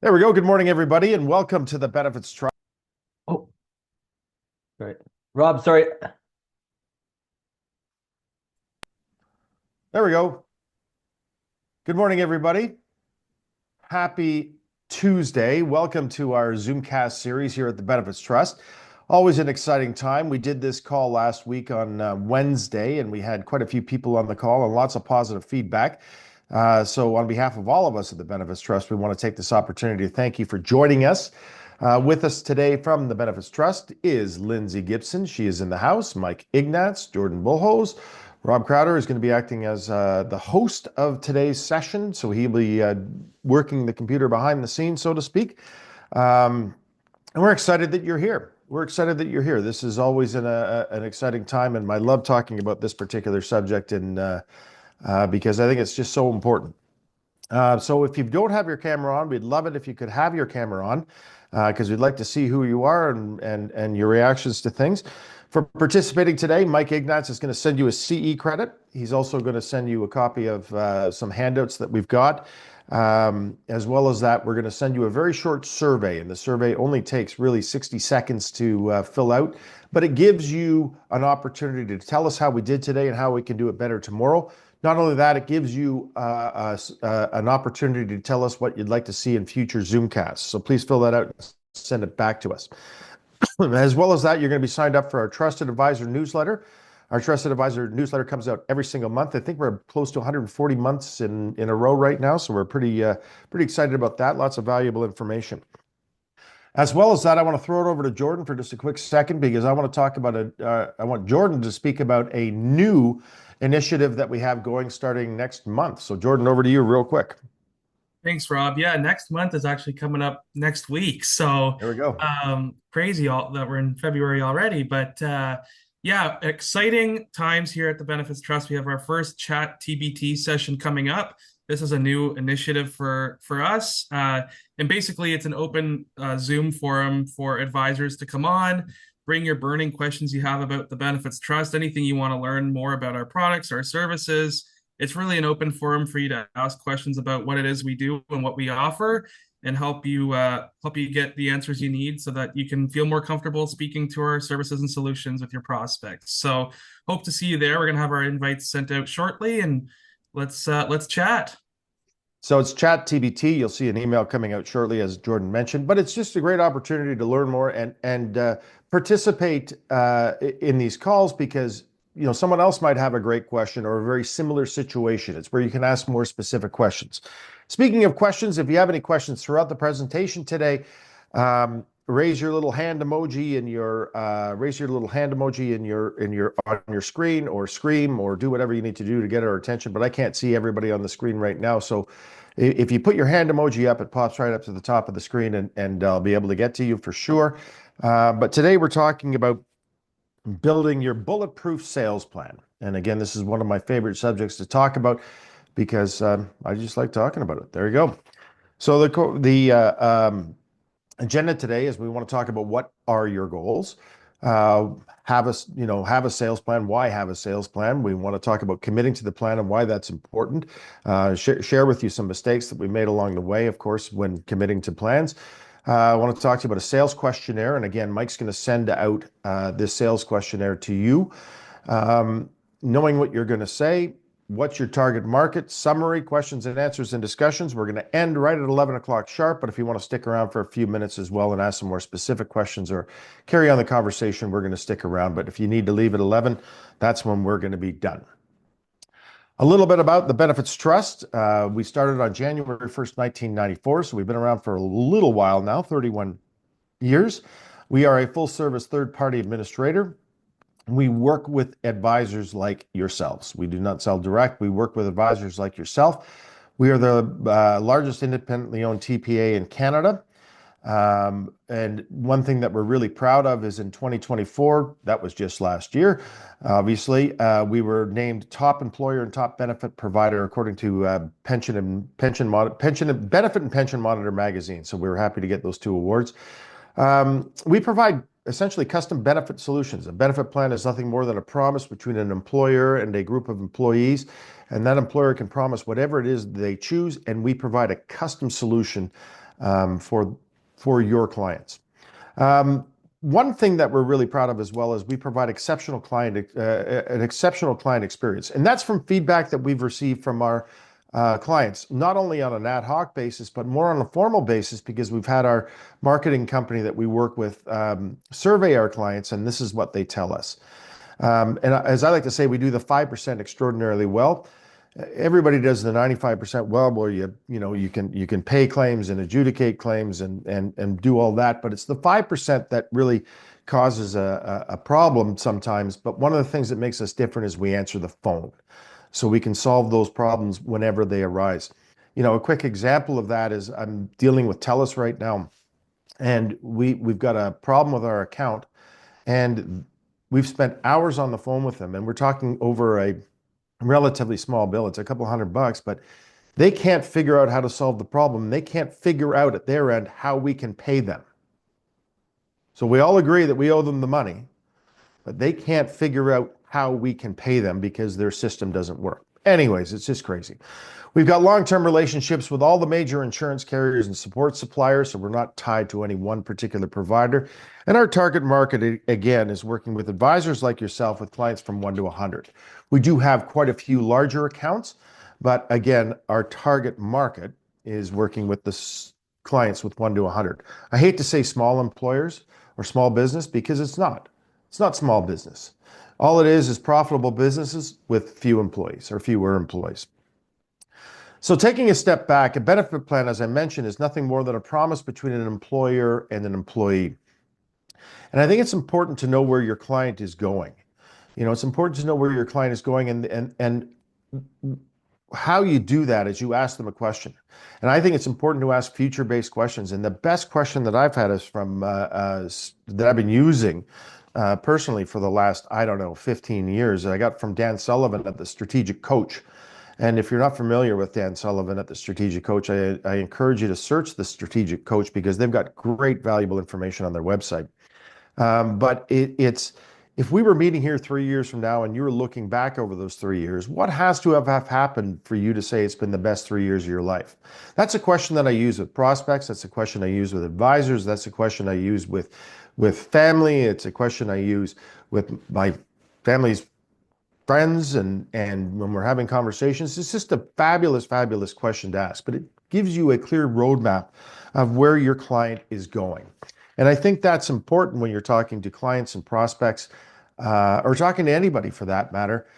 There we go. Good morning, everybody, and welcome to the Benefits Trust. Oh, right. Rob, sorry. There we go. Good morning, everybody. Happy Tuesday. Welcome to our Zoomcast series here at the Benefits Trust. Always an exciting time. We did this call last week on Wednesday, and we had quite a few people on the call and lots of positive feedback. So on behalf of all of us at the Benefits Trust, we want to take this opportunity to thank you for joining us. With us today from the Benefits Trust is Lindsay Gibson. She is in the house. Mike Ignatz, Jordan Bullhose. Rob Crowder is going to be acting as the host of today's session. So he'll be working the computer behind the scenes, so to speak. And we're excited that you're here. We're excited that you're here. This is always an exciting time, and I love talking about this particular subject because I think it's just so important. So if you don't have your camera on, we'd love it if you could have your camera on because we'd like to see who you are and your reactions to things. For participating today, Mike Ignatz is going to send you a CE credit. He's also going to send you a copy of some handouts that we've got. As well as that, we're going to send you a very short survey, and the survey only takes really 60 seconds to fill out, but it gives you an opportunity to tell us how we did today and how we can do it better tomorrow. Not only that, it gives you an opportunity to tell us what you'd like to see in future Zoomcasts. So please fill that out and send it back to us. As well as that, you're going to be signed up for our Trusted Advisor newsletter. Our Trusted Advisor newsletter comes out every single month. I think we're close to 140 months in a row right now, so we're pretty excited about that. Lots of valuable information. As well as that, I want to throw it over to Jordan for just a quick second because I want to talk about I want Jordan to speak about a new initiative that we have going starting next month. So Jordan, over to you real quick. Thanks, Rob. Yeah, next month is actually coming up next week. So There we go. crazy that we're in February already. But yeah, exciting times here at the Benefits Trust. We have our first chat TBT session coming up. This is a new initiative for us. And basically, it's an open Zoom forum for advisors to come on, bring your burning questions you have about the Benefits Trust, anything you want to learn more about our products, our services. It's really an open forum for you to ask questions about what it is we do and what we offer, and help you get the answers you need so that you can feel more comfortable speaking to our services and solutions with your prospects. So hope to see you there. We're gonna have our invites sent out shortly, and let's chat. So it's chat TBT. You'll see an email coming out shortly, as Jordan mentioned, but it's just a great opportunity to learn more and participate in these calls because someone else might have a great question or a very similar situation. It's where you can ask more specific questions. Speaking of questions, if you have any questions throughout the presentation today, raise your little hand emoji in your on your screen, or scream, or do whatever you need to do to get our attention. But I can't see everybody on the screen right now, so if you put your hand emoji up, it pops right up to the top of the screen, and I'll be able to get to you for sure. But today we're talking about building your bulletproof sales plan. And again, this is one of my favorite subjects to talk about because I just like talking about it. There you go. So the agenda today is we want to talk about what are your goals. Have a sales plan. Why have a sales plan? We want to talk about committing to the plan and why that's important. Share with you some mistakes that we made along the way, of course, when committing to plans. I want to talk to you about a sales questionnaire. And again, Mike's going to send out this sales questionnaire to you. Knowing what you're going to say, what's your target market, summary, questions and answers and discussions. We're going to end right at 11 o'clock sharp, but if you want to stick around for a few minutes as well and ask some more specific questions or carry on the conversation, we're going to stick around. But if you need to leave at 11, that's when we're going to be done. A little bit about the Benefits Trust. We started on January 1st, 1994, so we've been around for a little while now, 31 years. We are a full-service third-party administrator. We work with advisors like yourselves. We do not sell direct. We work with advisors like yourself. We are the largest independently owned TPA in Canada. And one thing that we're really proud of is in 2024, that was just last year, obviously, we were named top employer and top benefit provider according to Benefit and Pension Monitor magazine. So we were happy to get those two awards. We provide essentially custom benefit solutions. A benefit plan is nothing more than a promise between an employer and a group of employees, and that employer can promise whatever it is they choose, and we provide a custom solution for your clients. One thing that we're really proud of as well is we provide an exceptional client experience, and that's from feedback that we've received from our clients, not only on an ad hoc basis, but more on a formal basis, because we've had our marketing company that we work with survey our clients, and this is what they tell us. And as I like to say, we do the 5% extraordinarily well. Everybody does the 95% well, where you can pay claims and adjudicate claims and do all that, but it's the 5% that really causes a problem sometimes. But one of the things that makes us different is we answer the phone, so we can solve those problems whenever they arise. A quick example of that is I'm dealing with TELUS right now, and we've got a problem with our account, and we've spent hours on the phone with them, and we're talking over a relatively small bill. It's a couple $100, but they can't figure out how to solve the problem. They can't figure out at their end how we can pay them. So we all agree that we owe them the money, but they can't figure out how we can pay them because their system doesn't work. Anyways, it's just crazy. We've got long-term relationships with all the major insurance carriers and support suppliers, so we're not tied to any one particular provider. And our target market, again, is working with advisors like yourself with clients from 1 to 100. We do have quite a few larger accounts, but again, our target market is working with the clients with 1 to 100. I hate to say small employers or small business, because it's not. It's not small business. All it is profitable businesses with few employees or fewer employees. So taking a step back, a benefit plan, as I mentioned, is nothing more than a promise between an employer and an employee. And I think it's important to know where your client is going. It's important to know where your client is going, and how you do that is you ask them a question. And I think it's important to ask future-based questions. And the best question that I've had is from that I've been using personally for the last, 15 years. I got from Dan Sullivan at the Strategic Coach. And if you're not familiar with Dan Sullivan at the Strategic Coach, I encourage you to search the Strategic Coach, because they've got great, valuable information on their website. But it's if we were meeting here 3 years from now and you were looking back over those 3 years, what has to have happened for you to say it's been the best 3 years of your life? That's a question that I use with prospects. That's a question I use with advisors. That's a question I use with family. It's a question I use with my family's friends, and when we're having conversations. It's just a fabulous, fabulous question to ask, but it gives you a clear roadmap of where your client is going. And I think that's important when you're talking to clients and prospects, or talking to anybody for that matter.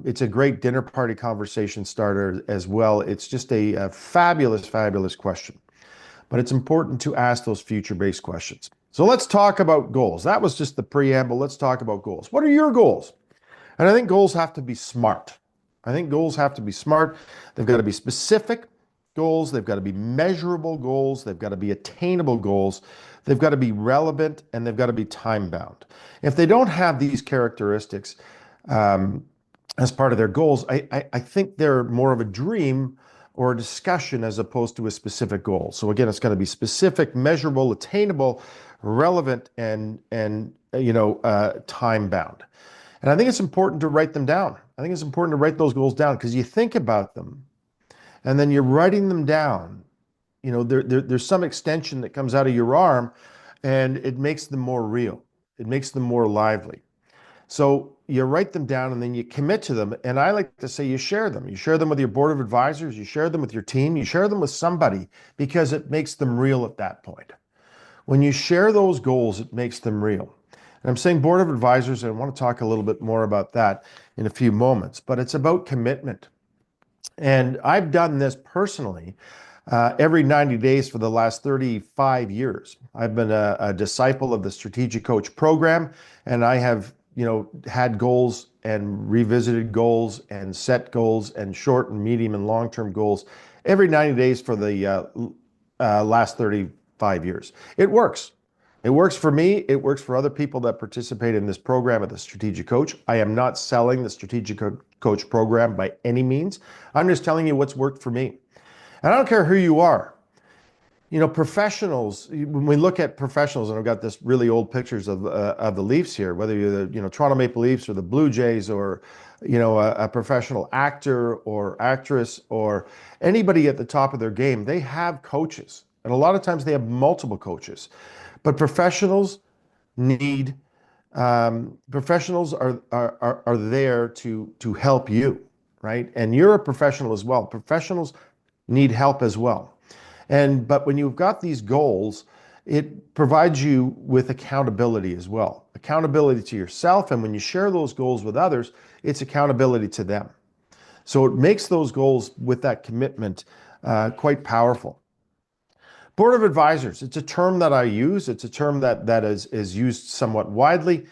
It's a great dinner party conversation starter as well. It's just a fabulous, fabulous question. But it's important to ask those future-based questions. So let's talk about goals. That was just the preamble. Let's talk about goals. What are your goals? And I think goals have to be smart. They've got to be specific goals. They've got to be measurable goals. They've got to be attainable goals. They've got to be relevant, and they've got to be time-bound. If they don't have these characteristics as part of their goals, I think they're more of a dream or a discussion as opposed to a specific goal. So again, it's going to be specific, measurable, attainable, relevant, and time-bound. And I think it's important to write them down. I think it's important to write those goals down, because you think about them and then you're writing them down. There's some extension that comes out of your arm, and it makes them more real. It makes them more lively. So you write them down and then you commit to them. And I like to say you share them. You share them with your board of advisors. You share them with your team. You share them with somebody, because it makes them real at that point. When you share those goals, it makes them real. And I'm saying board of advisors, and I want to talk a little bit more about that in a few moments, but it's about commitment. And I've done this personally every 90 days for the last 35 years. I've been a disciple of the Strategic Coach program, and I have had goals and revisited goals and set goals and short and medium and long-term goals every 90 days for the last 35 years. It works. It works for me. It works for other people that participate in this program at the Strategic Coach. I am not selling the Strategic Coach program by any means. I'm just telling you what's worked for me. And I don't care who you are. Professionals, when we look at professionals, and I've got this really old pictures of the Leafs here, whether you're the Toronto Maple Leafs or the Blue Jays, or a professional actor or actress or anybody at the top of their game, they have coaches. And a lot of times they have multiple coaches. But need professionals are there to help you, right? And you're a professional as well. Professionals need help as well. But when you've got these goals, it provides you with accountability as well. Accountability to yourself, and when you share those goals with others, it's accountability to them. So it makes those goals with that commitment quite powerful. Board of advisors, it's a term that I use. It's a term that is used somewhat widely,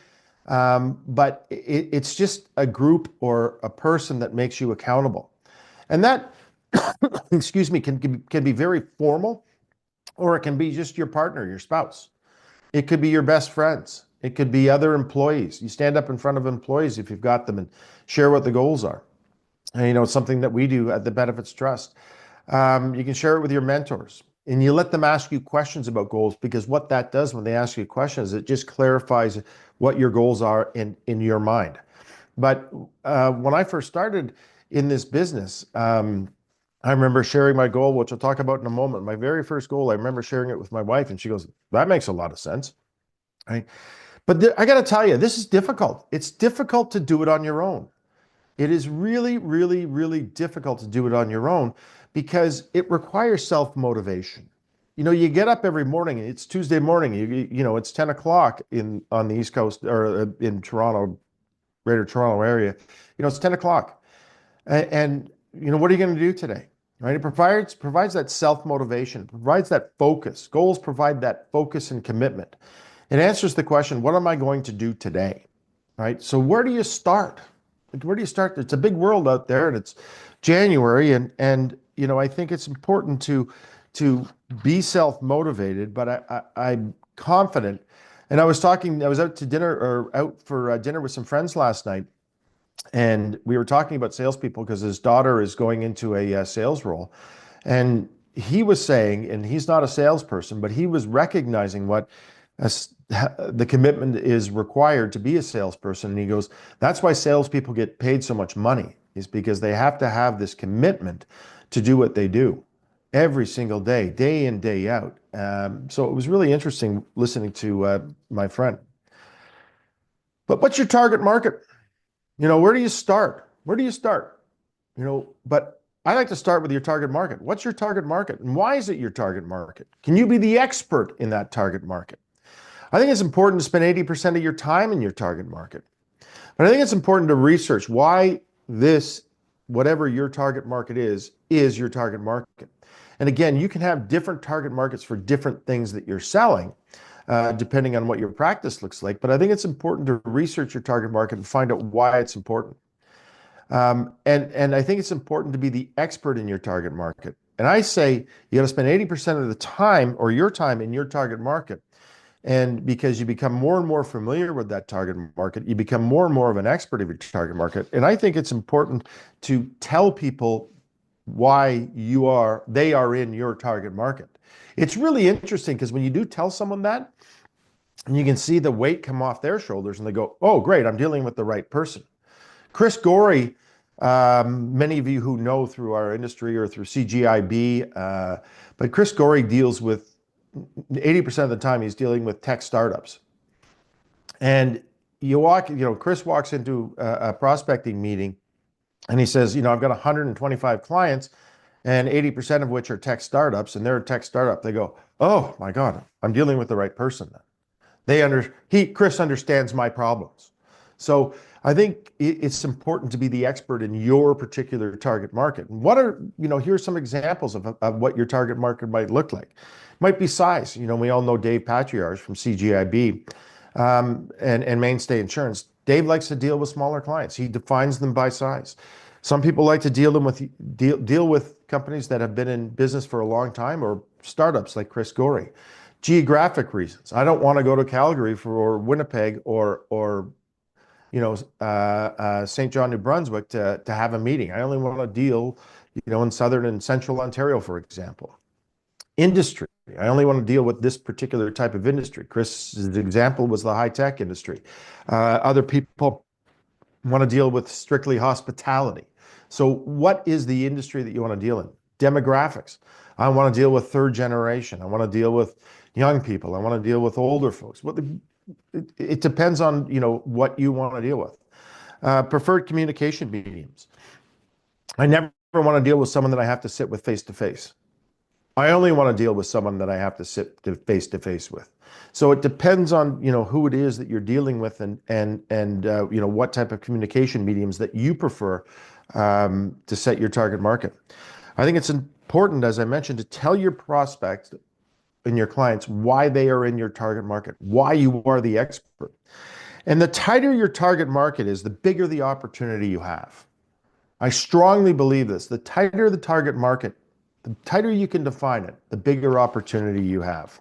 but it's just a group or a person that makes you accountable. And that, excuse me, can be very formal, or it can be just your partner, your spouse. It could be your best friends. It could be other employees. You stand up in front of employees if you've got them and share what the goals are. And, it's something that we do at the Benefits Trust. You can share it with your mentors, and you let them ask you questions about goals, because what that does when they ask you questions, it just clarifies what your goals are in your mind. But when I first started in this business, I remember sharing my goal, which I'll talk about in a moment. My very first goal, I remember sharing it with my wife, and she goes, "That makes a lot of sense." Right? But I got to tell you, this is difficult. It's difficult to do it on your own. It is really, really, really difficult to do it on your own, because it requires self-motivation. You get up every morning, and it's Tuesday morning, it's 10 o'clock on the East Coast, or in Toronto, Greater Toronto area. It's 10 o'clock. And what are you going to do today? Right? It provides that self-motivation, provides that focus. Goals provide that focus and commitment. It answers the question, what am I going to do today? Right? So where do you start? Where do you start? It's a big world out there, and it's January, and I think it's important to be self-motivated, but I'm confident. And I was out to dinner, or out for dinner with some friends last night, and we were talking about salespeople, because his daughter is going into a sales role. And he was saying, and he's not a salesperson, but he was recognizing what the commitment is required to be a salesperson. And he goes, that's why salespeople get paid so much money, is because they have to have this commitment to do what they do every single day, day in, day out. So it was really interesting listening to my friend. But what's your target market? Where do you start? Where do you start? But I like to start with your target market. What's your target market? And why is it your target market? Can you be the expert in that target market? I think it's important to spend 80% of your time in your target market. But I think it's important to research why whatever your target market is your target market. And again, you can have different target markets for different things that you're selling, depending on what your practice looks like. But I think it's important to research your target market and find out why it's important. And I think it's important to be the expert in your target market. And I say you got to spend 80% of the time, or your time, in your target market. And because you become more and more familiar with that target market, you become more and more of an expert of your target market. And I think it's important to tell people why they are in your target market. It's really interesting, because when you do tell someone that, and you can see the weight come off their shoulders, and they go, "Oh, great, I'm dealing with the right person." Chris Gorey, many of you who know through our industry or through CGIB, but Chris Gorey deals with 80% of the time, he's dealing with tech startups. And Chris walks into a prospecting meeting, and he says, I've got 125 clients, and 80% of which are tech startups, and they're a tech startup. They go, "Oh my God, I'm dealing with the right person." Chris understands my problems. So I think it's important to be the expert in your particular target market. And here's some examples of what your target market might look like. It might be size. We all know Dave Patriarch from CGIB, and Mainstay Insurance. Dave likes to deal with smaller clients. He defines them by size. Some people like to deal with companies that have been in business for a long time, or startups like Chris Gorey. Geographic reasons. I don't want to go to Calgary or Winnipeg or St. John, New Brunswick to have a meeting. I only want to deal, in Southern and Central Ontario, for example. Industry. I only want to deal with this particular type of industry. Chris's example was the high-tech industry. Other people want to deal with strictly hospitality. So what is the industry that you want to deal in? demographics. I want to deal with third generation. I want to deal with young people. I want to deal with older folks. It depends on, what you want to deal with. Preferred communication mediums. I never want to deal with someone that I have to sit with face to face. I only want to deal with someone that I have to sit face to face with. So it depends on, who it is that you're dealing with and what type of communication mediums that you prefer to set your target market. I think it's important, as I mentioned, to tell your prospects and your clients why they are in your target market, why you are the expert. And the tighter your target market is, the bigger the opportunity you have. I strongly believe this. The tighter the target market, the tighter you can define it, the bigger opportunity you have.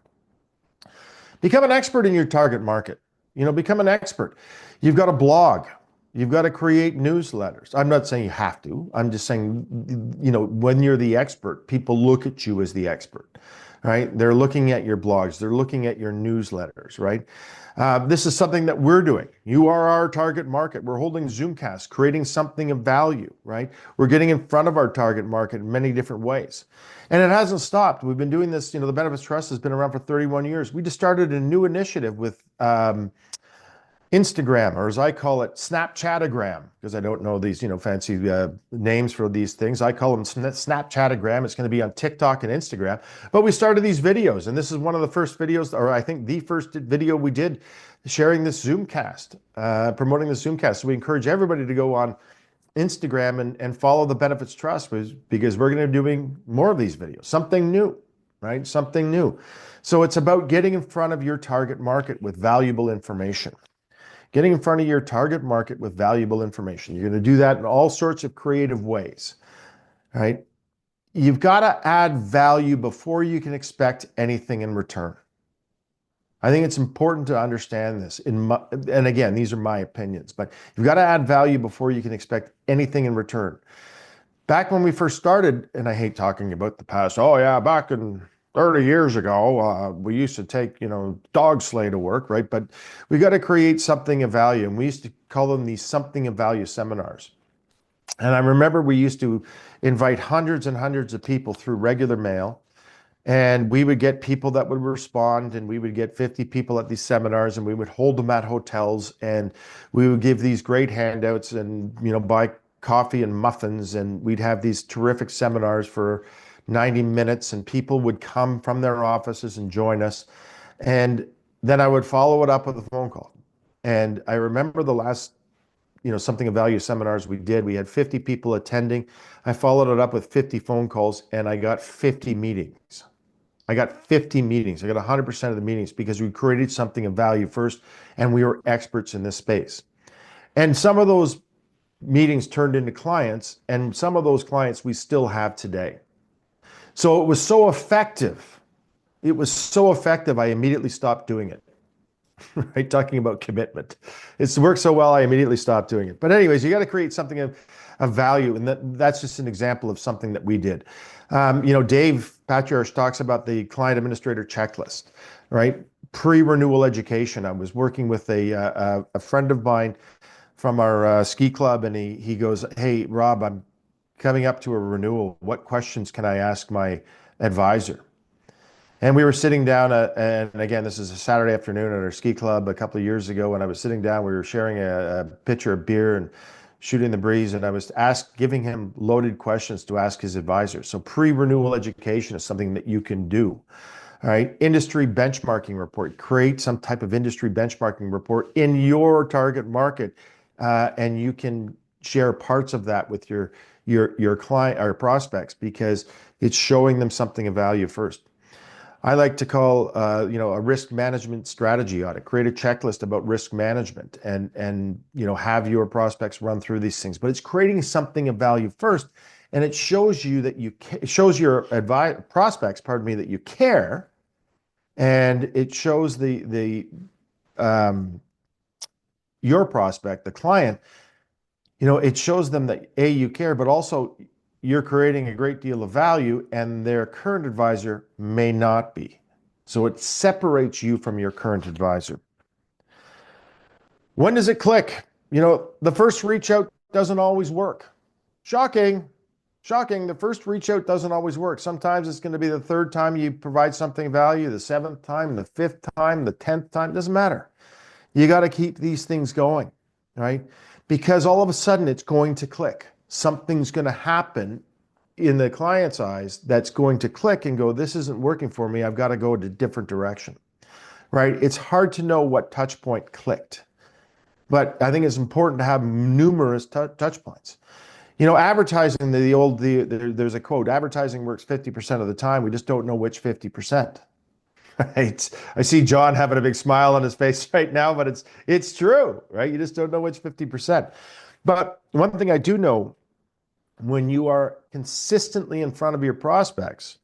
Become an expert in your target market. Become an expert. You've got a blog. You've got to create newsletters. I'm not saying you have to. I'm just saying, when you're the expert, people look at you as the expert, right? They're looking at your blogs. They're looking at your newsletters, right? This is something that we're doing. You are our target market. We're holding Zoomcast, creating something of value, right? We're getting in front of our target market in many different ways. And it hasn't stopped. We've been doing this, the Benefits Trust has been around for 31 years. We just started a new initiative with Instagram, or as I call it, Snapchatagram, because I don't know these, fancy names for these things. I call them Snapchatagram. It's going to be on TikTok and Instagram. But we started these videos, and this is one of the first videos, or I think the first video we did, sharing this Zoomcast, promoting the Zoomcast. So we encourage everybody to go on Instagram and follow the Benefits Trust, because we're going to be doing more of these videos. Something new, right? Something new. So it's about getting in front of your target market with valuable information. Getting in front of your target market with valuable information. You're going to do that in all sorts of creative ways, right? You've got to add value before you can expect anything in return. I think it's important to understand this. And again, these are my opinions, but you've got to add value before you can expect anything in return. Back when we first started, and I hate talking about the past, oh yeah, back in 30 years ago, we used to take, dog sleigh to work, right? But we got to create something of value. And we used to call them these something of value seminars. And I remember we used to invite hundreds and hundreds of people through regular mail. And we would get people that would respond, and we would get 50 people at these seminars, and we would hold them at hotels, and we would give these great handouts and, buy coffee and muffins, and we'd have these terrific seminars for 90 minutes, and people would come from their offices and join us. And then I would follow it up with a phone call. And I remember the last, something of value seminars we did, we had 50 people attending. I followed it up with 50 phone calls, and I got 50 meetings. I got 50 meetings. I got 100% of the meetings because we created something of value first, and we were experts in this space. And some of those meetings turned into clients, and some of those clients we still have today. So it was so effective. It was so effective, I immediately stopped doing it. Right? Talking about commitment. It's worked so well, I immediately stopped doing it. But anyways, you got to create something of value. And that's just an example of something that we did. Dave Patriarch talks about the client administrator checklist, right? Pre-renewal education. I was working with a friend of mine from our ski club, and he goes, "Hey, Rob, I'm coming up to a renewal. What questions can I ask my advisor?" And we were sitting down, and again, this is a Saturday afternoon at our ski club a couple of years ago. When I was sitting down, we were sharing a pitcher of beer and shooting the breeze, and I was giving him loaded questions to ask his advisor. So pre-renewal education is something that you can do. All right, industry benchmarking report. Create some type of industry benchmarking report in your target market, and you can share parts of that with your client or prospects, because it's showing them something of value first. I like to call, a risk management strategy audit. Create a checklist about risk management, and have your prospects run through these things. But it's creating something of value first, and it shows you that it shows your prospects, that you care, and it shows your prospect, the client, it shows them that you care, but also you're creating a great deal of value, and their current advisor may not be. So it separates you from your current advisor. When does it click? The first reach out doesn't always work. Shocking. Shocking, the first reach out doesn't always work. Sometimes it's going to be the third time you provide something of value, the seventh time, the fifth time, the 10th time, doesn't matter. You got to keep these things going, right? Because all of a sudden it's going to click. Something's going to happen in the client's eyes that's going to click and go, this isn't working for me. I've got to go in a different direction, right? It's hard to know what touch point clicked, but I think it's important to have numerous touch points. Advertising, there's a quote, advertising works 50% of the time. We just don't know which 50%. Right? I see John having a big smile on his face right now, but it's true, right? You just don't know which 50%. But one thing I do know, when you are consistently in front of your prospects,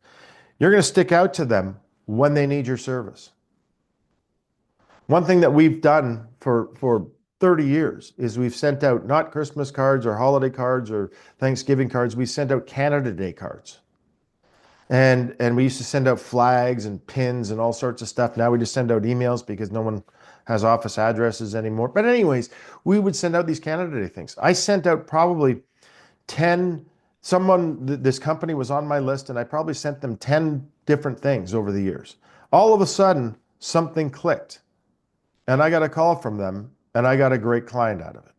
you're going to stick out to them when they need your service. One thing that we've done for 30 years is we've sent out not Christmas cards or holiday cards or Thanksgiving cards. We sent out Canada Day cards. And we used to send out flags and pins and all sorts of stuff. Now we just send out emails because no one has office addresses anymore. But anyways, we would send out these Canada Day things. I sent out probably 10, this company was on my list, and I probably sent them 10 different things over the years. All of a sudden, something clicked. And I got a call from them, and I got a great client out of it.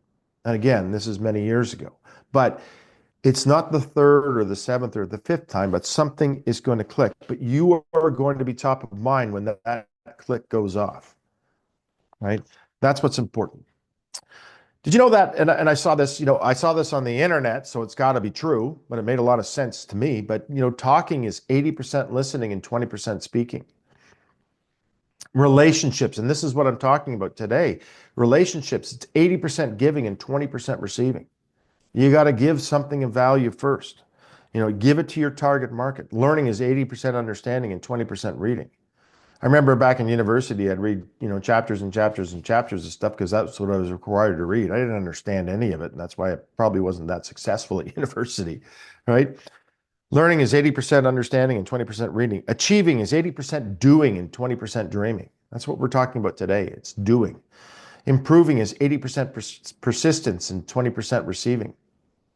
And again, this is many years ago. But it's not the third or the seventh or the fifth time, but something is going to click. But you are going to be top of mind when that click goes off, right? That's what's important. Did you know that? And I saw this, I saw this on the internet, so it's got to be true, but it made a lot of sense to me. But, talking is 80% listening and 20% speaking. Relationships, and this is what I'm talking about today. Relationships, it's 80% giving and 20% receiving. You got to give something of value first. Give it to your target market. Learning is 80% understanding and 20% reading. I remember back in university, I'd read, chapters and chapters and chapters of stuff because that's what I was required to read. I didn't understand any of it, and that's why I probably wasn't that successful at university, right? Learning is 80% understanding and 20% reading. Achieving is 80% doing and 20% dreaming. That's what we're talking about today. It's doing. Improving is 80% persistence and 20% receiving.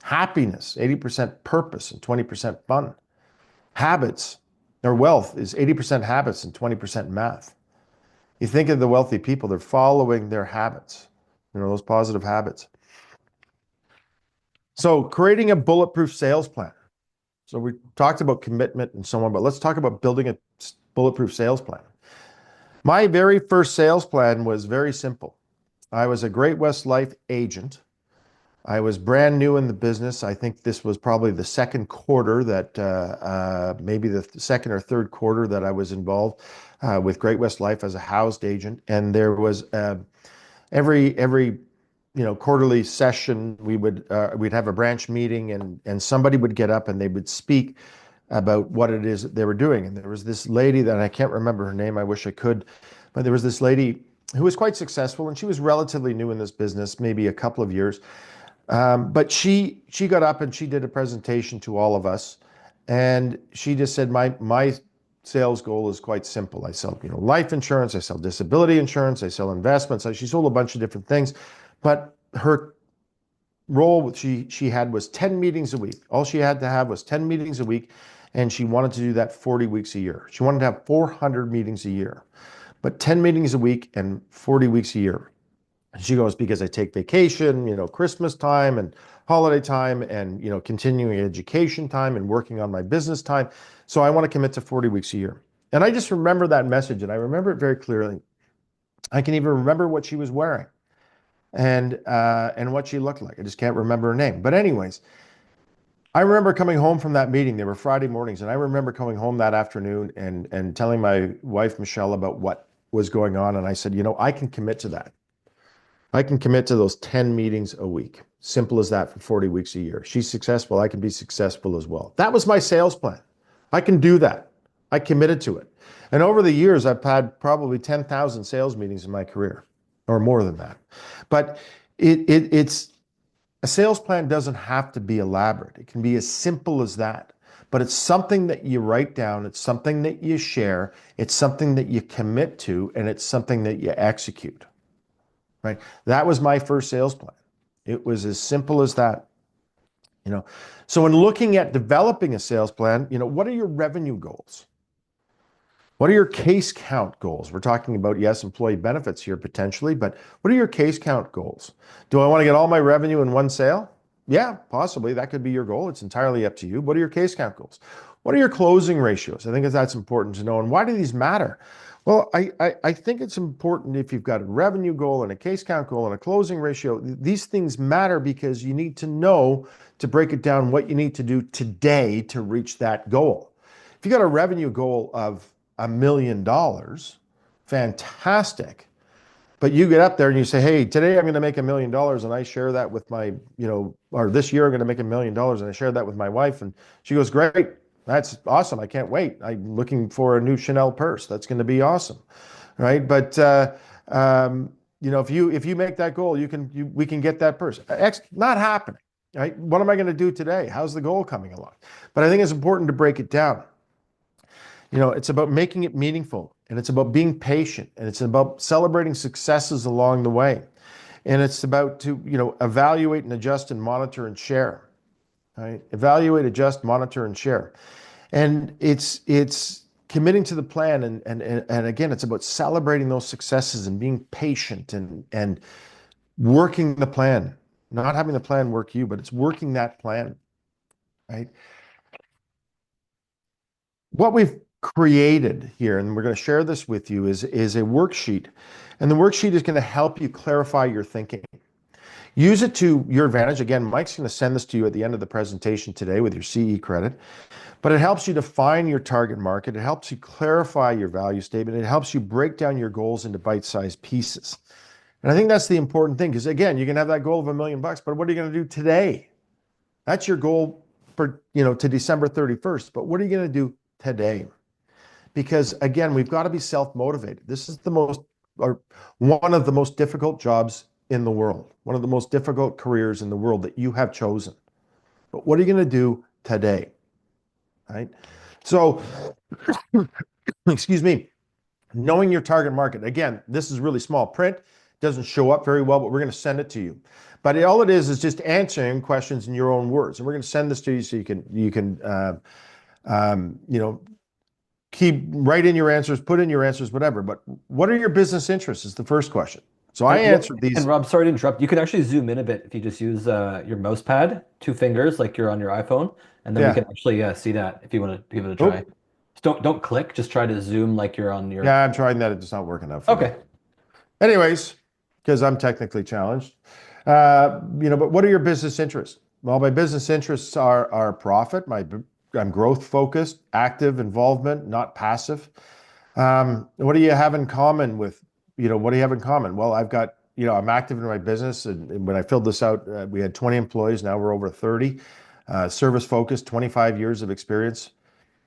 Happiness, 80% purpose and 20% fun. Habits or wealth is 80% habits and 20% math. You think of the wealthy people, they're following their habits, those positive habits. So creating a bulletproof sales plan. So we talked about commitment and so on, but let's talk about building a bulletproof sales plan. My very first sales plan was very simple. I was a Great-West Life agent. I was brand new in the business. I think this was probably the second quarter that, maybe the second or third quarter that I was involved with Great-West Life as a housed agent. And there was every quarterly session, we'd have a branch meeting, and somebody would get up and they would speak about what it is that they were doing. And there was this lady that I can't remember her name. I wish I could, but there was this lady who was quite successful, and she was relatively new in this business, maybe a couple of years. But she got up and she did a presentation to all of us, and she just said, my sales goal is quite simple. I sell, life insurance, I sell disability insurance, I sell investments. She sold a bunch of different things, but her role she had was 10 meetings a week. All she had to have was 10 meetings a week, and she wanted to do that 40 weeks a year. She wanted to have 400 meetings a year, but 10 meetings a week and 40 weeks a year. She goes, because I take vacation, Christmas time and holiday time and, continuing education time and working on my business time. So I want to commit to 40 weeks a year. And I just remember that message, and I remember it very clearly. I can even remember what she was wearing and what she looked like. I just can't remember her name. But anyways, I remember coming home from that meeting. They were Friday mornings, and I remember coming home that afternoon and telling my wife, Michelle, about what was going on. And I said, I can commit to that. I can commit to those 10 meetings a week. Simple as that for 40 weeks a year. She's successful. I can be successful as well. That was my sales plan. I can do that. I committed to it. And over the years, I've had probably 10,000 sales meetings in my career, or more than that. But it's a sales plan doesn't have to be elaborate. It can be as simple as that. But it's something that you write down. It's something that you share. It's something that you commit to, and it's something that you execute. Right? That was my first sales plan. It was as simple as that. You know, so in looking at developing a sales plan, what are your revenue goals? What are your case count goals? We're talking about, yes, employee benefits here potentially, but what are your case count goals? Do I want to get all my revenue in one sale? Yeah, possibly. That could be your goal. It's entirely up to you. What are your case count goals? What are your closing ratios? I think that's important to know. And why do these matter? Well, I think it's important if you've got a revenue goal and a case count goal and a closing ratio. These things matter because you need to know to break it down what you need to do today to reach that goal. If you got a revenue goal of $1 million, fantastic. But you get up there and you say, hey, today I'm going to make $1 million and I share that with my, or this year I'm going to make $1 million and I share that with my wife. And she goes, great. That's awesome. I can't wait. I'm looking for a new Chanel purse. That's going to be awesome. Right. But, if you make that goal, we can get that purse. Not happening. Right. What am I going to do today? How's the goal coming along? But I think it's important to break it down. It's about making it meaningful, and it's about being patient, and it's about celebrating successes along the way. And it's about to, evaluate and adjust and monitor and share, right? Evaluate, adjust, monitor, and share. And it's committing to the plan. And again, it's about celebrating those successes and being patient and working the plan, not having the plan work you, but it's working that plan, right? What we've created here, and we're going to share this with you, is a worksheet. And the worksheet is going to help you clarify your thinking. Use it to your advantage. Again, Mike's going to send this to you at the end of the presentation today with your CE credit. But it helps you define your target market. It helps you clarify your value statement. It helps you break down your goals into bite-sized pieces. And I think that's the important thing, because again, you can have that goal of $1 million, but what are you going to do today? That's your goal for, to December 31st. But what are you going to do today? Because again, we've got to be self-motivated. This is one of the most difficult jobs in the world, one of the most difficult careers in the world that you have chosen. But what are you going to do today? Right? So, excuse me, knowing your target market. Again, this is really small print, doesn't show up very well, but we're going to send it to you. But all it is just answering questions in your own words. And we're going to send this to you so you can write in your answers, put in your answers, whatever. But what are your business interests is the first question. So I answered these. And Rob, sorry to interrupt. You can actually zoom in a bit if you just use your mouse pad, 2 fingers, like you're on your iPhone, and then we can actually see that if you want to give it a try. Just don't click. Just try to zoom like you're on your. Yeah, I'm trying that. It's not working out for me. Okay. Anyways, because I'm technically challenged, but what are your business interests? Well, my business interests are profit. I'm growth focused, active involvement, not passive. What do you have in common with, what do you have in common? Well, I've got, I'm active in my business. And when I filled this out, we had 20 employees. Now we're over 30. Service focused, 25 years of experience.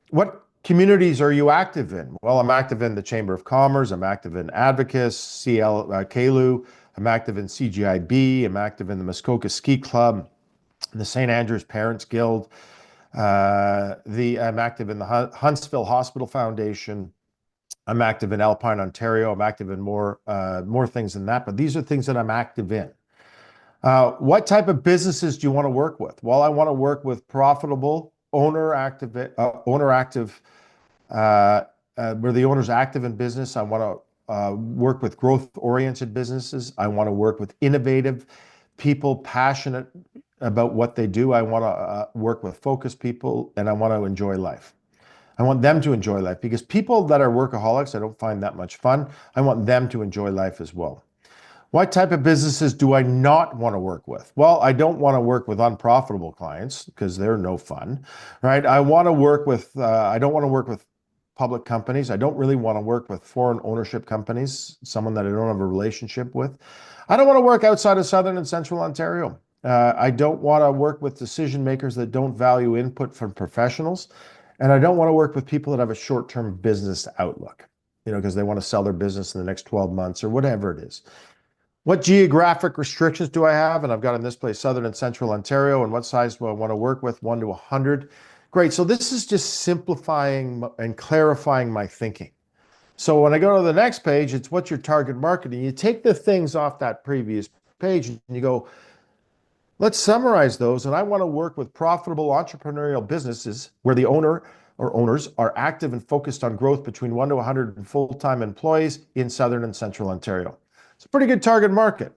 What communities are you active in? Well, I'm active in the Chamber of Commerce. I'm active in Advocates, KLU. I'm active in CGIB. I'm active in the Muskoka Ski Club, the St. Andrews Parents Guild. I'm active in the Huntsville Hospital Foundation. I'm active in Alpine, Ontario. I'm active in more things than that, but these are things that I'm active in. What type of businesses do you want to work with? Well, I want to work with profitable, owner active, where the owner's active in business. I want to work with growth-oriented businesses. I want to work with innovative people, passionate about what they do. I want to work with focused people, and I want to enjoy life. I want them to enjoy life, because people that are workaholics, I don't find that much fun. I want them to enjoy life as well. What type of businesses do I not want to work with? Well, I don't want to work with unprofitable clients because they're no fun, right? I don't want to work with public companies. I don't really want to work with foreign ownership companies, someone that I don't have a relationship with. I don't want to work outside of Southern and Central Ontario. I don't want to work with decision makers that don't value input from professionals. And I don't want to work with people that have a short-term business outlook, because they want to sell their business in the next 12 months or whatever it is. What geographic restrictions do I have? And I've got in this place, Southern and Central Ontario. And what size do I want to work with? 1 to 100. Great. So this is just simplifying and clarifying my thinking. So when I go to the next page, it's what's your target market? And you take the things off that previous page and you go, Let's summarize those. And I want to work with profitable entrepreneurial businesses where the owner or owners are active and focused on growth between 1 to 100 full-time employees in Southern and Central Ontario. It's a pretty good target market.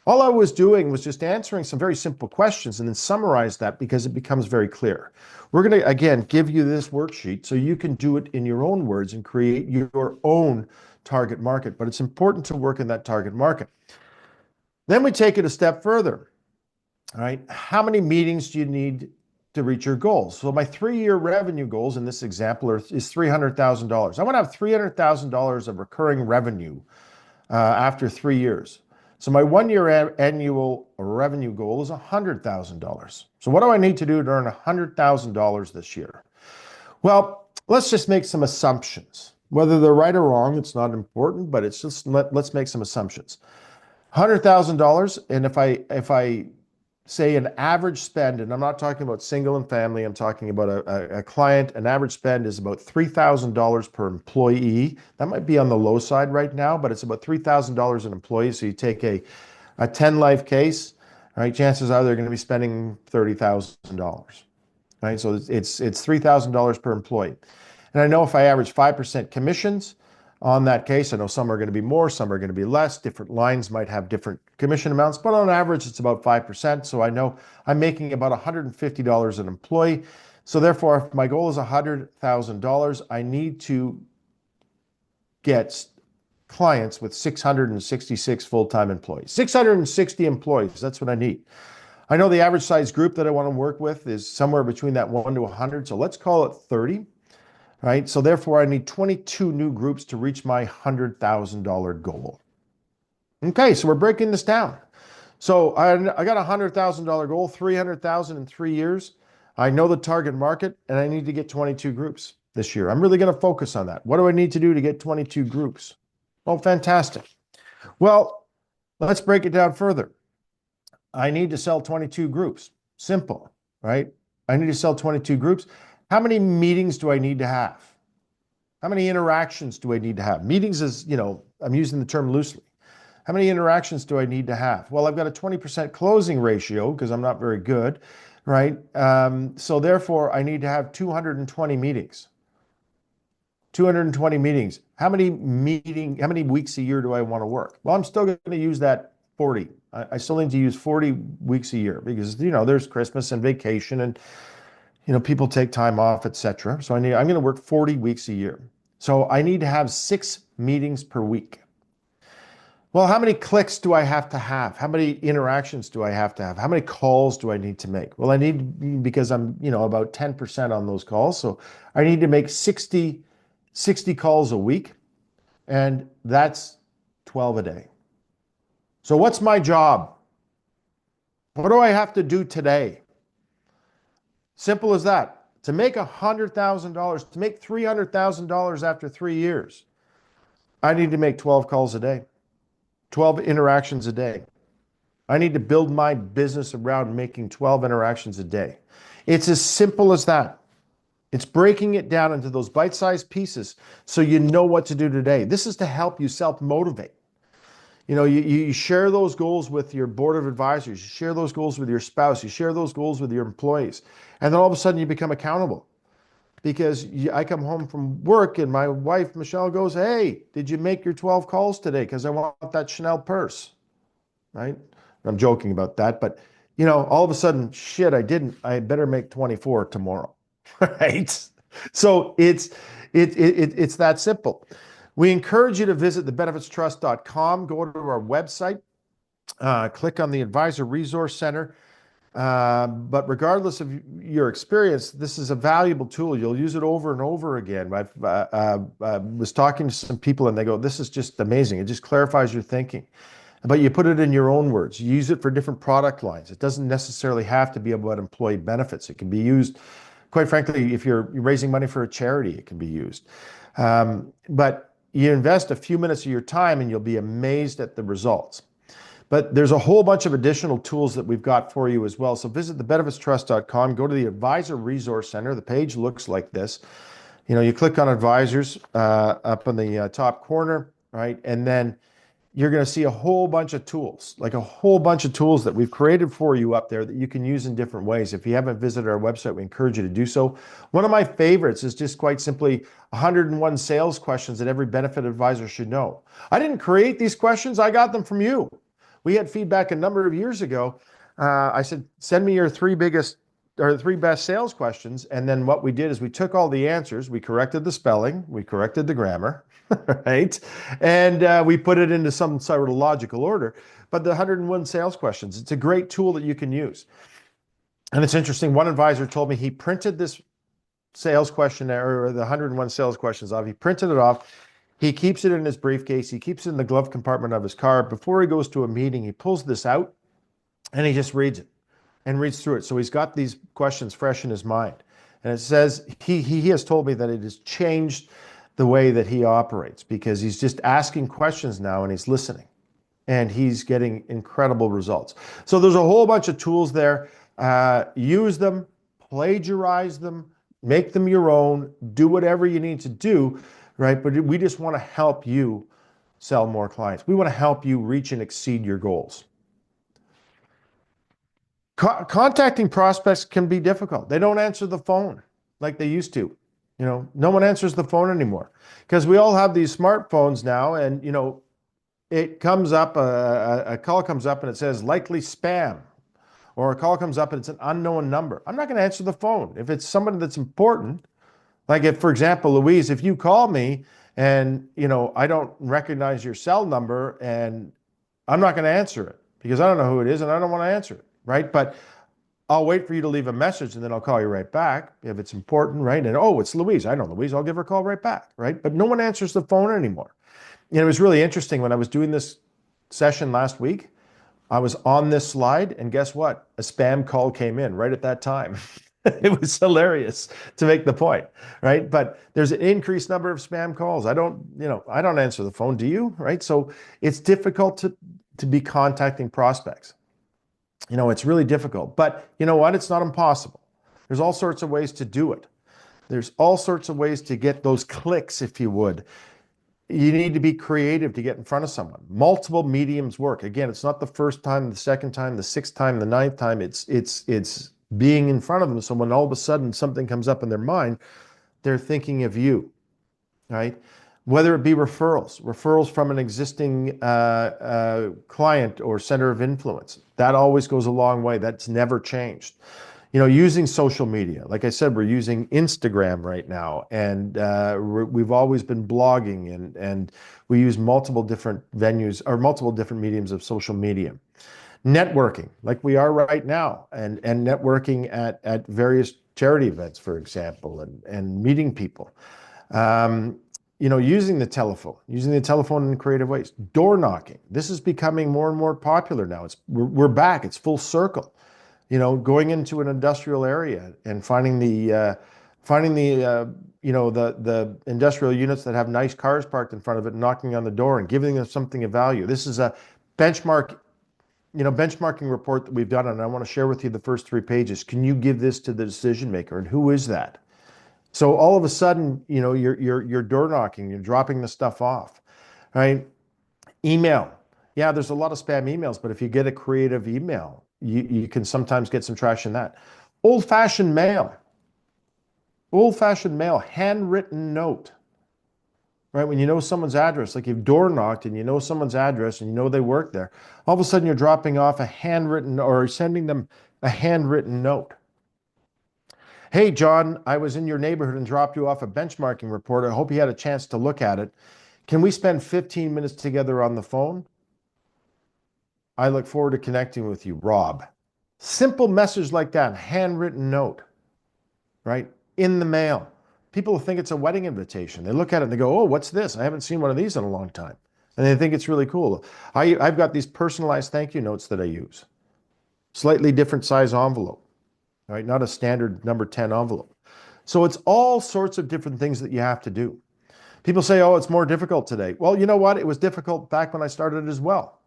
All I was doing was just answering some very simple questions and then summarize that because it becomes very clear. We're going to, again, give you this worksheet so you can do it in your own words and create your own target market. But it's important to work in that target market. Then we take it a step further. All right, how many meetings do you need to reach your goals? So my 3-year revenue goals in this example is $300,000. I want to have $300,000 of recurring revenue after 3 years. So my 1-year annual revenue goal is $100,000. So what do I need to do to earn $100,000 this year? Well, let's just make some assumptions. Whether they're right or wrong, it's not important, but it's just let's make some assumptions. $100,000, and if I say an average spend, and I'm not talking about single and family, I'm talking about a client, an average spend is about $3,000 per employee. That might be on the low side right now, but it's about $3,000 an employee. So you take a 10 life case, right? Chances are they're going to be spending $30,000, right? So it's $3,000 per employee. And I know if I average 5% commissions on that case, I know some are going to be more, some are going to be less. Different lines might have different commission amounts, but on average, it's about 5%. So I know I'm making about $150 an employee. So therefore, if my goal is $100,000, I need to get clients with 666 full-time employees. 660 employees, that's what I need. I know the average size group that I want to work with is somewhere between that 1 to 100. So let's call it 30. Right? So therefore, I need 22 new groups to reach my $100,000 goal. Okay, so we're breaking this down. So I got a $100,000 goal, 300,000 in 3 years. I know the target market, and I need to get 22 groups this year. I'm really going to focus on that. What do I need to do to get 22 groups? Oh, fantastic. Well, let's break it down further. I need to sell 22 groups. Simple, right? I need to sell 22 groups. How many meetings do I need to have? How many interactions do I need to have? Meetings is, I'm using the term loosely. How many interactions do I need to have? Well, I've got a 20% closing ratio because I'm not very good, right? So therefore, I need to have 220 meetings. 220 meetings. How many weeks a year do I want to work? Well, I'm still going to use that 40. I still need to use 40 weeks a year because, there's Christmas and vacation and people take time off, etc. So I'm going to work 40 weeks a year. So I need to have 6 meetings per week. Well, how many clicks do I have to have? How many interactions do I have to have? How many calls do I need to make? Well, I need, because I'm, about 10% on those calls. So I need to make 60 calls a week, and that's 12 a day. So what's my job? What do I have to do today? Simple as that. To make $100,000, to make $300,000 after 3 years, I need to make 12 calls a day, 12 interactions a day. I need to build my business around making 12 interactions a day. It's as simple as that. It's breaking it down into those bite-sized pieces so you know what to do today. This is to help you self-motivate. You share those goals with your board of advisors, you share those goals with your spouse, you share those goals with your employees, and then all of a sudden you become accountable. Because I come home from work and my wife, Michelle, goes, "Hey, did you make your 12 calls today? Because I want that Chanel purse," right? I'm joking about that, but all of a sudden, shit, I didn't. I better make 24 tomorrow, right? So it's that simple. We encourage you to visit thebenefitstrust.com, go to our website, click on the Advisor Resource Center. But regardless of your experience, this is a valuable tool. You'll use it over and over again. I was talking to some people and they go, "This is just amazing. It just clarifies your thinking." But you put it in your own words. You use it for different product lines. It doesn't necessarily have to be about employee benefits. It can be used, quite frankly, if you're raising money for a charity, it can be used. But you invest a few minutes of your time and you'll be amazed at the results. But there's a whole bunch of additional tools that we've got for you as well. So visit thebenefitstrust.com, go to the Advisor Resource Center. The page looks like this. You click on Advisors up in the top corner, right? And then you're going to see a whole bunch of tools, like a whole bunch of tools that we've created for you up there that you can use in different ways. If you haven't visited our website, we encourage you to do so. One of my favorites is just quite simply 101 sales questions that every benefit advisor should know. I didn't create these questions, I got them from you. We had feedback a number of years ago. I said, send me your three best sales questions. And then what we did is we took all the answers, we corrected the spelling, we corrected the grammar, right? And we put it into some sort of logical order. But the 101 sales questions, it's a great tool that you can use. And it's interesting. One advisor told me he printed this sales questionnaire, or the 101 sales questions off. He printed it off. He keeps it in his briefcase. He keeps it in the glove compartment of his car. Before he goes to a meeting, he pulls this out and he just reads it and reads through it. So he's got these questions fresh in his mind. And it says, he has told me that it has changed the way that he operates, because he's just asking questions now and he's listening and he's getting incredible results. So there's a whole bunch of tools there. Use them, plagiarize them, make them your own, do whatever you need to do, right? But we just want to help you sell more clients. We want to help you reach and exceed your goals. Contacting prospects can be difficult. They don't answer the phone like they used to. No one answers the phone anymore because we all have these smartphones now, and it comes up, a call comes up and it says likely spam, or a call comes up and it's an unknown number. I'm not going to answer the phone. If it's somebody that's important, like if, for example, Louise, if you call me and, I don't recognize your cell number, and I'm not going to answer it because I don't know who it is and I don't want to answer it, right? But I'll wait for you to leave a message and then I'll call you right back if it's important, right? And, oh, it's Louise. I know Louise. I'll give her a call right back, right? But no one answers the phone anymore. It was really interesting when I was doing this session last week. I was on this slide, and guess what? A spam call came in right at that time. It was hilarious to make the point, right? But there's an increased number of spam calls. I don't answer the phone. Do you? Right? So it's difficult to be contacting prospects. It's really difficult. But you know what? It's not impossible. There's all sorts of ways to do it. There's all sorts of ways to get those clicks, if you would. You need to be creative to get in front of someone. Multiple mediums work. Again, it's not the first time, the second time, the sixth time, the ninth time. It's being in front of them. So when all of a sudden something comes up in their mind, they're thinking of you, right? Whether it be referrals from an existing client or center of influence, that always goes a long way. That's never changed. Using social media. Like I said, we're using Instagram right now, and we've always been blogging, and we use multiple different venues or multiple different mediums of social media. Networking, like we are right now, and networking at various charity events, for example, and meeting people. Using the telephone in creative ways. Door knocking. This is becoming more and more popular now. We're back. It's full circle. Going into an industrial area and finding the industrial units that have nice cars parked in front of it, knocking on the door and giving them something of value. This is a benchmarking report that we've done, and I want to share with you the first 3 pages. Can you give this to the decision maker, and who is that? So all of a sudden, you're door knocking, you're dropping the stuff off, right? Email. Yeah, there's a lot of spam emails, but if you get a creative email, you can sometimes get some traction in that. Old-fashioned mail, handwritten note, right? When you know someone's address, like you've door knocked and you know someone's address and you know they work there, all of a sudden you're dropping off a handwritten or sending them a handwritten note. Hey, John, I was in your neighborhood and dropped you off a benchmarking report. I hope you had a chance to look at it. Can we spend 15 minutes together on the phone? I look forward to connecting with you, Rob. Simple message like that, handwritten note, right? In the mail. People think it's a wedding invitation. They look at it and they go, oh, what's this? I haven't seen one of these in a long time. And they think it's really cool. I've got these personalized thank you notes that I use. Slightly different size envelope, right? Not a standard number 10 envelope. So it's all sorts of different things that you have to do. People say, oh, it's more difficult today. Well, you know what? It was difficult back when I started as well.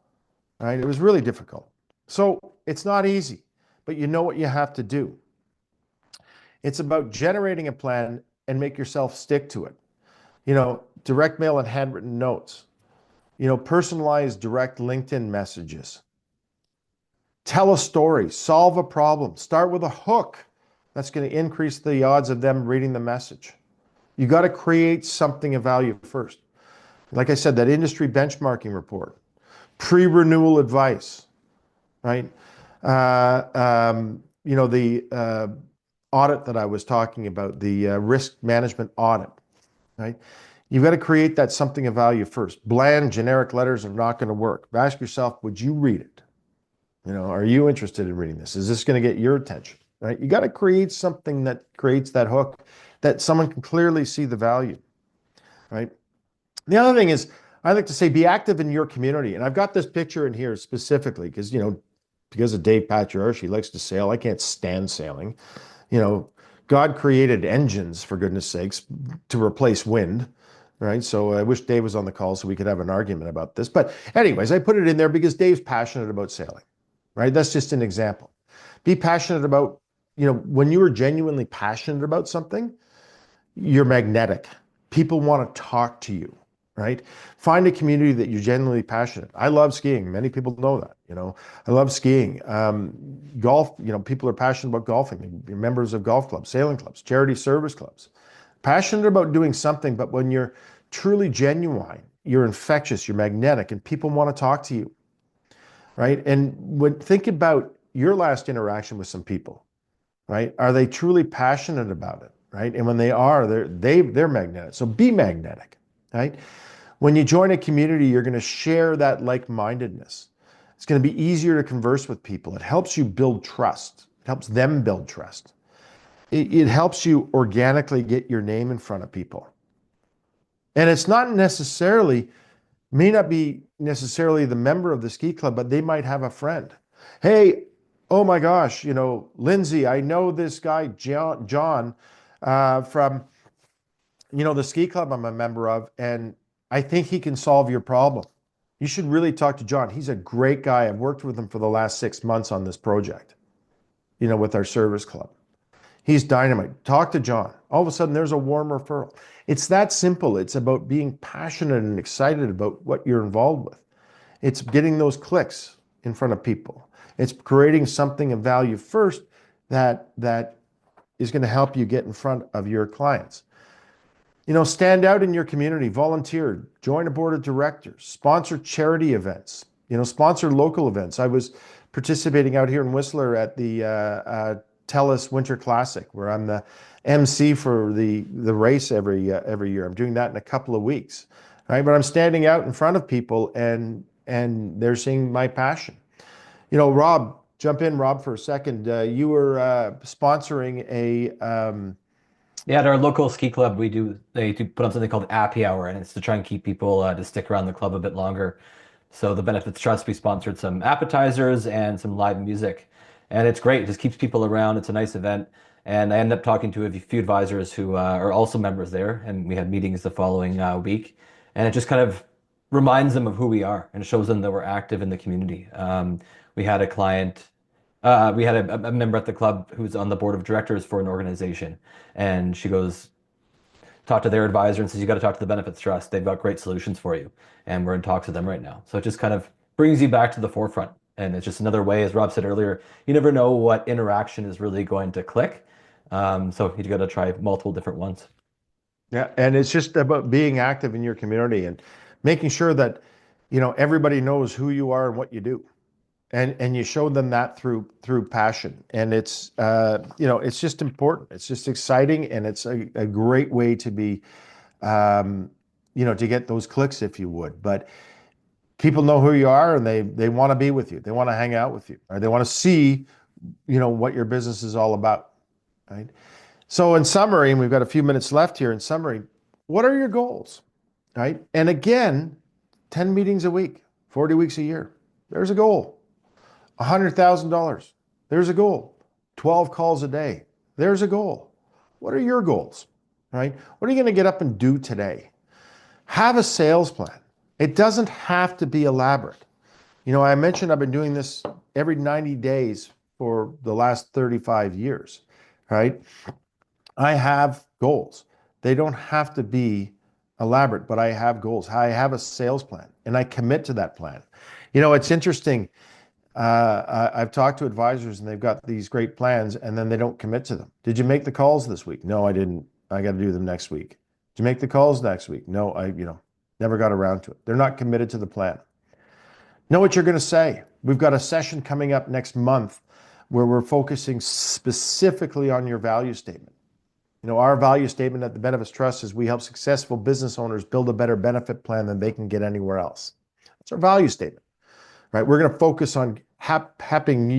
Right? It was really difficult. So it's not easy, but you know what you have to do. It's about generating a plan and make yourself stick to it. Direct mail and handwritten notes. personalized direct LinkedIn messages. Tell a story, solve a problem, start with a hook. That's going to increase the odds of them reading the message. You got to create something of value first. Like I said, that industry benchmarking report, pre-renewal advice, right? The audit that I was talking about, the risk management audit, right? You've got to create that something of value first. Bland, generic letters are not going to work. Ask yourself, would you read it? Are you interested in reading this? Is this going to get your attention, right? You got to create something that creates that hook that someone can clearly see the value, right? The other thing is, I like to say, be active in your community. And I've got this picture in here specifically because of Dave Patriarch, he likes to sail. I can't stand sailing. God created engines, for goodness sakes, to replace wind, right? So I wish Dave was on the call so we could have an argument about this. But anyways, I put it in there because Dave's passionate about sailing, right? That's just an example. Be passionate about, when you are genuinely passionate about something, you're magnetic. People want to talk to you, right? Find a community that you're genuinely passionate. I love skiing. Many people know that, I love skiing. Golf, people are passionate about golfing. You're members of golf clubs, sailing clubs, charity service clubs. Passionate about doing something, but when you're truly genuine, you're infectious, you're magnetic, and people want to talk to you, right? And think about your last interaction with some people, right? Are they truly passionate about it, right? And when they are, they're magnetic. So be magnetic, right? When you join a community, you're going to share that like-mindedness. It's going to be easier to converse with people. It helps you build trust. It helps them build trust. It helps you organically get your name in front of people. And it's may not be necessarily the member of the ski club, but they might have a friend. Hey, oh my gosh, Lindsay, I know this guy, John, from, the ski club I'm a member of, and I think he can solve your problem. You should really talk to John. He's a great guy. I've worked with him for the last 6 months on this project, with our service club. He's dynamite. Talk to John. All of a sudden, there's a warm referral. It's that simple. It's about being passionate and excited about what you're involved with. It's getting those clicks in front of people. It's creating something of value first that is going to help you get in front of your clients. Stand out in your community, volunteer, join a board of directors, sponsor charity events, sponsor local events. I was participating out here in Whistler at the TELUS Winter Classic, where I'm the MC for the race every year. I'm doing that in a couple of weeks, right? But I'm standing out in front of people and they're seeing my passion. Rob, jump in, Rob, for a second. You were sponsoring a Yeah, at our local ski club, they do put on something called Appy Hour, and it's to try and keep people to stick around the club a bit longer. So the Benefits Trust, we sponsored some appetizers and some live music, and it's great. It just keeps people around. It's a nice event, and I ended up talking to a few advisors who are also members there, and we had meetings the following week, and it just kind of reminds them of who we are, and it shows them that we're active in the community. We had a client. We had a member at the club who's on the board of directors for an organization, and she goes, talk to their advisor and says, you got to talk to the Benefits Trust. They've got great solutions for you. And we're in talks with them right now. So it just kind of brings you back to the forefront. And it's just another way, as Rob said earlier, you never know what interaction is really going to click. So you got to try multiple different ones. Yeah, and it's just about being active in your community and making sure that, everybody knows who you are and what you do. And you show them that through passion. And it's it's just important. It's just exciting, and it's a great way to be to get those clicks, if you would. But people know who you are, and they want to be with you. They want to hang out with you, or they want to see, what your business is all about, right? So in summary, and we've got a few minutes left here, in summary, what are your goals, right? And again, 10 meetings a week, 40 weeks a year. There's a goal. $100,000. There's a goal. 12 calls a day. There's a goal. What are your goals, right? What are you going to get up and do today? Have a sales plan. It doesn't have to be elaborate. I mentioned I've been doing this every 90 days for the last 35 years, right? I have goals. They don't have to be elaborate, but I have goals. I have a sales plan. and I commit to that plan. It's interesting. I've talked to advisors and they've got these great plans and then they don't commit to them. Did you make the calls this week? No, I didn't. I got to do them next week. Did you make the calls next week? No, I never got around to it. They're not committed to the plan. Know what you're going to say. We've got a session coming up next month where we're focusing specifically on your value statement. Our value statement at the Benefits Trust is we help successful business owners build a better benefit plan than they can get anywhere else. That's our value statement, right? We're going to focus on helping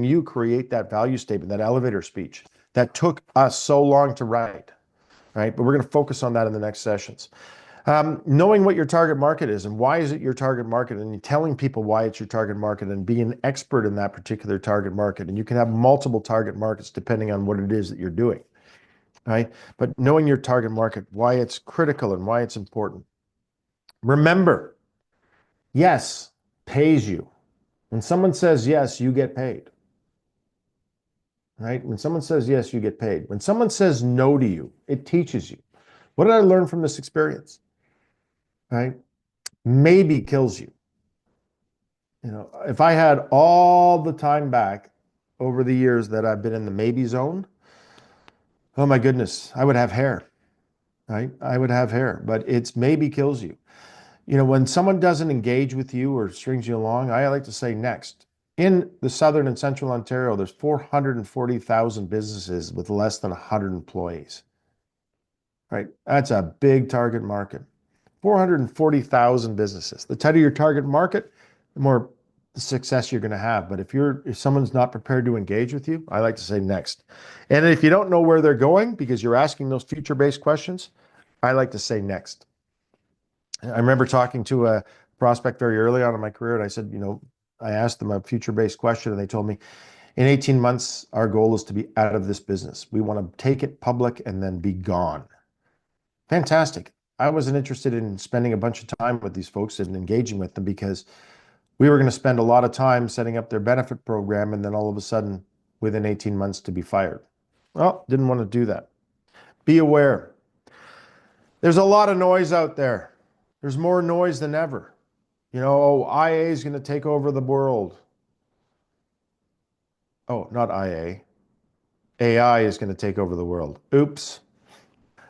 you create that value statement, that elevator speech that took us so long to write, right? But we're going to focus on that in the next sessions. Knowing what your target market is and why is it your target market, and telling people why it's your target market and being an expert in that particular target market. And you can have multiple target markets depending on what it is that you're doing, right? But knowing your target market, why it's critical and why it's important. Remember, yes pays you. When someone says yes, you get paid, right? When someone says yes, you get paid. When someone says no to you, it teaches you. What did I learn from this experience? Right? Maybe kills you. If I had all the time back over the years that I've been in the maybe zone, oh my goodness, I would have hair, right? I would have hair, but it's maybe kills you. When someone doesn't engage with you or strings you along, I like to say next. In the Southern and Central Ontario, there's 440,000 businesses with less than 100 employees, right? That's a big target market. 440,000 businesses. The tighter your target market, the more success you're going to have. But if someone's not prepared to engage with you, I like to say next. And if you don't know where they're going because you're asking those future-based questions, I like to say next. I remember talking to a prospect very early on in my career, and I said, I asked them a future-based question, and they told me, in 18 months, our goal is to be out of this business. We want to take it public and then be gone. Fantastic. I wasn't interested in spending a bunch of time with these folks and engaging with them because we were going to spend a lot of time setting up their benefit program and then all of a sudden, within 18 months, to be fired. Well, didn't want to do that. Be aware. There's a lot of noise out there. There's more noise than ever. IA is going to take over the world. Oh, not IA. AI is going to take over the world. Oops.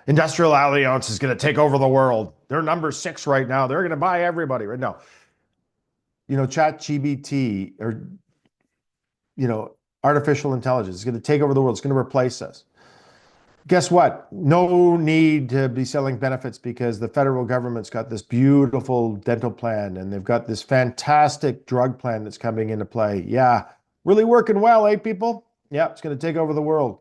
Industrial Alliance is going to take over the world. They're number 6 right now. They're going to buy everybody right now. ChatGPT or, artificial intelligence is going to take over the world. It's going to replace us. Guess what? No need to be selling benefits because the federal government's got this beautiful dental plan and they've got this fantastic drug plan that's coming into play. Yeah, really working well, eh, people? Yeah, it's going to take over the world.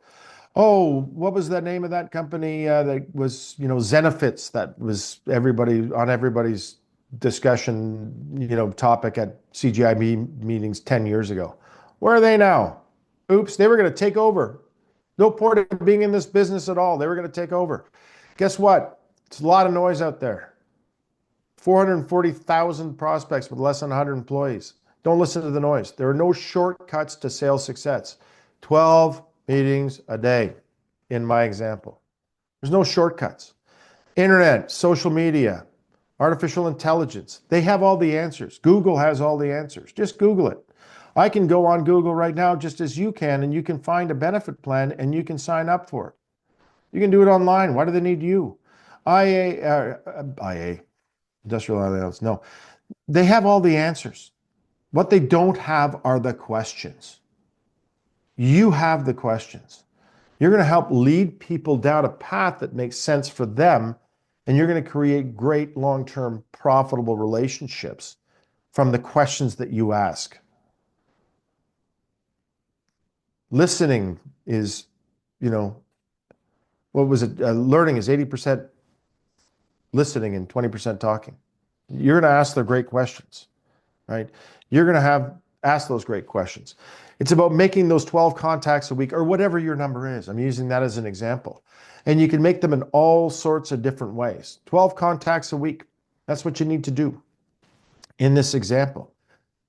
Oh, what was the name of that company that was, Zenefits? That was everybody's discussion, topic at CGIB meetings 10 years ago. Where are they now? Oops, they were going to take over. No point in being in this business at all. They were going to take over. Guess what? It's a lot of noise out there. 440,000 prospects with less than 100 employees. Don't listen to the noise. There are no shortcuts to sales success. 12 meetings a day in my example. There's no shortcuts. Internet, social media, artificial intelligence. They have all the answers. Google has all the answers. Just Google it. I can go on Google right now just as you can, and you can find a benefit plan and you can sign up for it. You can do it online. Why do they need you? IA, Industrial Alliance, no. They have all the answers. What they don't have are the questions. You have the questions. You're going to help lead people down a path that makes sense for them, and you're going to create great long-term profitable relationships from the questions that you ask. Listening is, what was it? Learning is 80% listening and 20% talking. You're going to ask the great questions, right? You're going to ask those great questions. It's about making those 12 contacts a week or whatever your number is. I'm using that as an example. And you can make them in all sorts of different ways. 12 contacts a week. That's what you need to do in this example.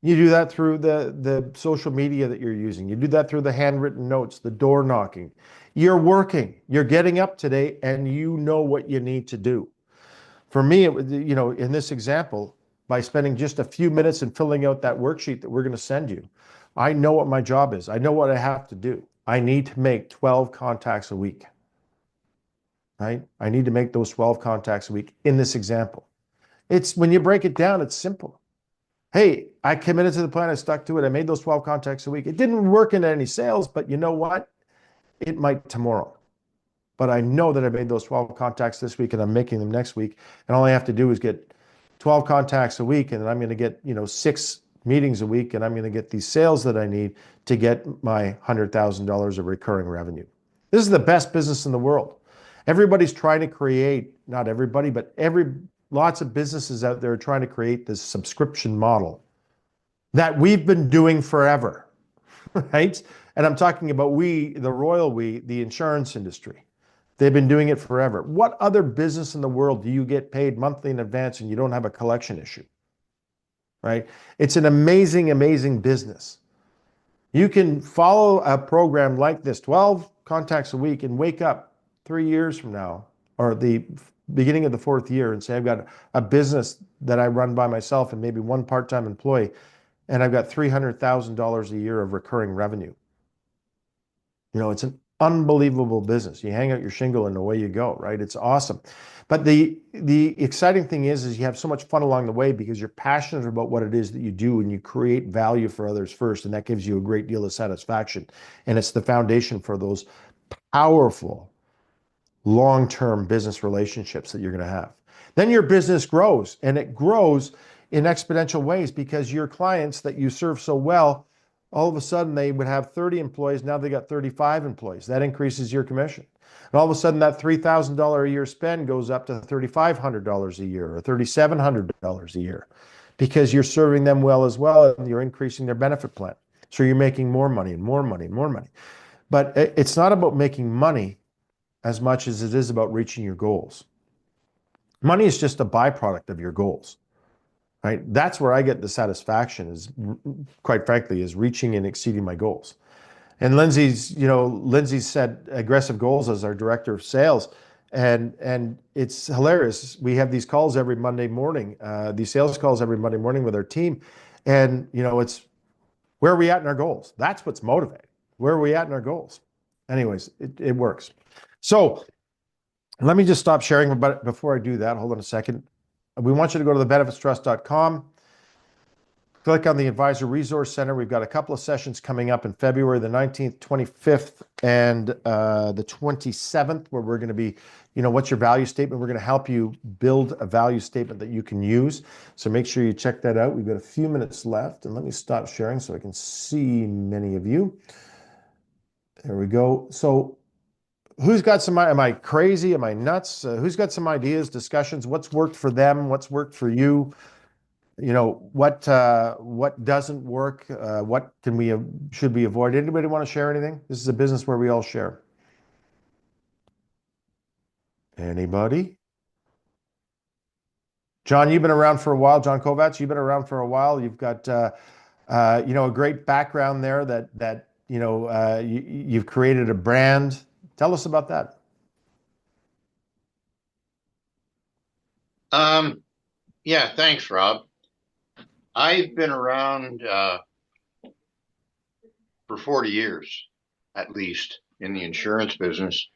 You do that through the social media that you're using. You do that through the handwritten notes, the door knocking. You're working. You're getting up today and you know what you need to do. For me, in this example, by spending just a few minutes and filling out that worksheet that we're going to send you. I know what my job is. I know what I have to do. I need to make 12 contacts a week, right? I need to make those 12 contacts a week in this example. It's when you break it down, it's simple. Hey, I committed to the plan. I stuck to it. I made those 12 contacts a week. It didn't work into any sales, but you know what? It might tomorrow. But I know that I made those 12 contacts this week and I'm making them next week. And all I have to do is get 12 contacts a week, and then I'm going to get, 6 meetings a week, and I'm going to get these sales that I need to get my $100,000 of recurring revenue. This is the best business in the world. Everybody's trying to create, not everybody, but lots of businesses out there are trying to create this subscription model that we've been doing forever, right? And I'm talking about the insurance industry. They've been doing it forever. What other business in the world do you get paid monthly in advance and you don't have a collection issue, right? It's an amazing, amazing business. You can follow a program like this, 12 contacts a week, and wake up 3 years from now, or the beginning of the 4th year, and say, I've got a business that I run by myself and maybe one part-time employee, and I've got $300,000 a year of recurring revenue. It's an unbelievable business. You hang out your shingle and away you go, right? It's awesome. But the exciting thing is you have so much fun along the way because you're passionate about what it is that you do, and you create value for others first, and that gives you a great deal of satisfaction. And it's the foundation for those powerful long-term business relationships that you're going to have. Then your business grows, and it grows in exponential ways because your clients that you serve so well, all of a sudden they would have 30 employees. Now they got 35 employees. That increases your commission. And all of a sudden that $3,000 a year spend goes up to $3,500 a year or $3,700 a year because you're serving them well as well, and you're increasing their benefit plan. So you're making more money and more money and more money. But it's not about making money as much as it is about reaching your goals. Money is just a byproduct of your goals, right? That's where I get the satisfaction is, quite frankly, is reaching and exceeding my goals. And Lindsay set aggressive goals as our director of sales. And it's hilarious. We have these calls every Monday morning, these sales calls every Monday morning with our team. And, it's where are we at in our goals? That's what's motivating. Where are we at in our goals? Anyways, it works. So let me just stop sharing about it before I do that. Hold on a second. We want you to go to thebenefitstrust.com. Click on the Advisor Resource Center. We've got a couple of sessions coming up in February, the 19th, 25th, and the 27th, where we're going to be, what's your value statement? We're going to help you build a value statement that you can use. So make sure you check that out. We've got a few minutes left, and let me stop sharing so I can see many of you. There we go. So who's got some, am I crazy? Am I nuts? Who's got some ideas, discussions? What's worked for them? What's worked for you? What doesn't work? What should we avoid? Anybody want to share anything? This is a business where we all share. Anybody? John, you've been around for a while. John Kovacs, you've been around for a while. You've got, a great background there that you've created a brand. Tell us about that. Yeah, thanks, Rob. I've been around for 40 years, at least, in the insurance business.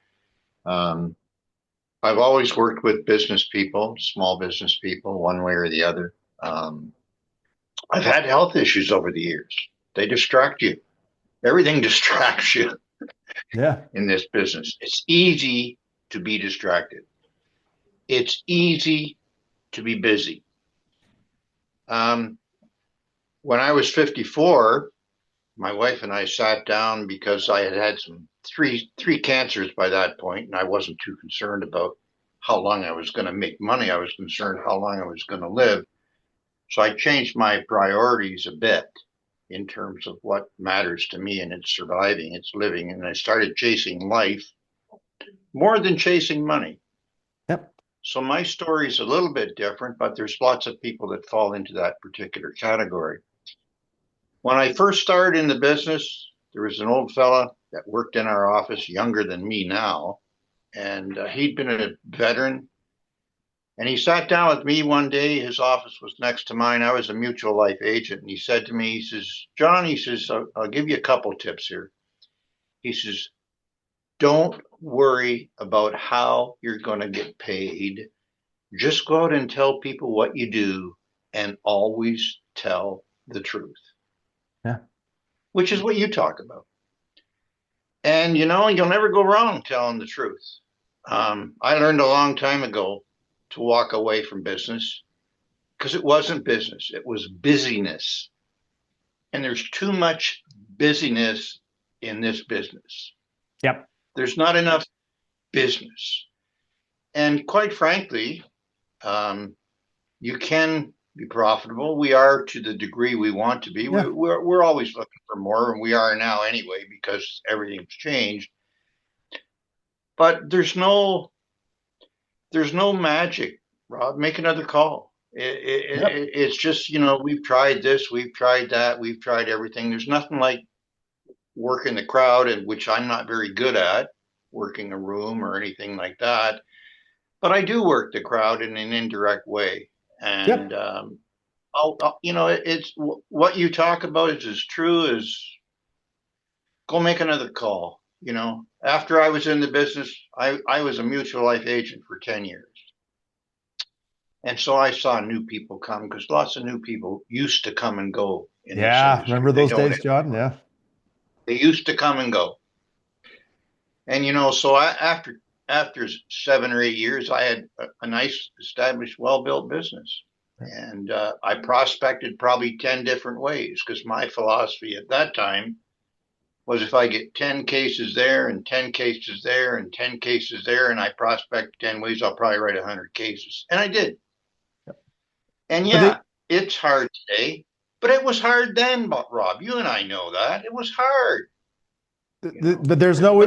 I've always worked with business people, small business people, one way or the other. I've had health issues over the years. They distract you. Everything distracts you. Yeah. In this business. It's easy to be distracted. It's easy to be busy. When I was 54, my wife and I sat down because I had three cancers by that point, and I wasn't too concerned about how long I was going to make money. I was concerned how long I was going to live. So I changed my priorities a bit in terms of what matters to me, and it's surviving, it's living. And I started chasing life more than chasing money. Yep. So my story is a little bit different, but there's lots of people that fall into that particular category. When I first started in the business, there was an old fella that worked in our office, younger than me now, and he'd been a veteran, And he sat down with me one day. His office was next to mine. I was a mutual life agent. And he said to me, he says, John, he says, I'll give you a couple tips here. He says, don't worry about how you're going to get paid. Just go out and tell people what you do and always tell the truth. Yeah. Which is what you talk about. And, you'll never go wrong telling the truth. I learned a long time ago to walk away from business because it wasn't business, it was busyness. And there's too much busyness in this business. Yep. There's not enough business. And quite frankly, you can be profitable. We are to the degree we want to be. Yeah. We're always looking for more, and we are now anyway because everything's changed. But there's no magic, Rob. Make another call. It's just, we've tried this, we've tried that, we've tried everything. There's nothing like working the crowd, and which I'm not very good at, working a room or anything like that. But I do work the crowd in an indirect way. And, it's what you talk about is as true as go make another call. After I was in the business, I was a mutual life agent for 10 years. And so I saw new people come because lots of new people used to come and go in this industry. Remember those days, John? Yeah. They used to come and go. And, so after 7 or 8 years, I had a nice, established, well-built business. And I prospected probably 10 different ways because my philosophy at that time was if I get 10 cases there and 10 cases there and 10 cases there and I prospect 10 ways, I'll probably write 100 cases. And I did. And it's hard today, but it was hard then, Rob. You and I know that. It was hard. But there's no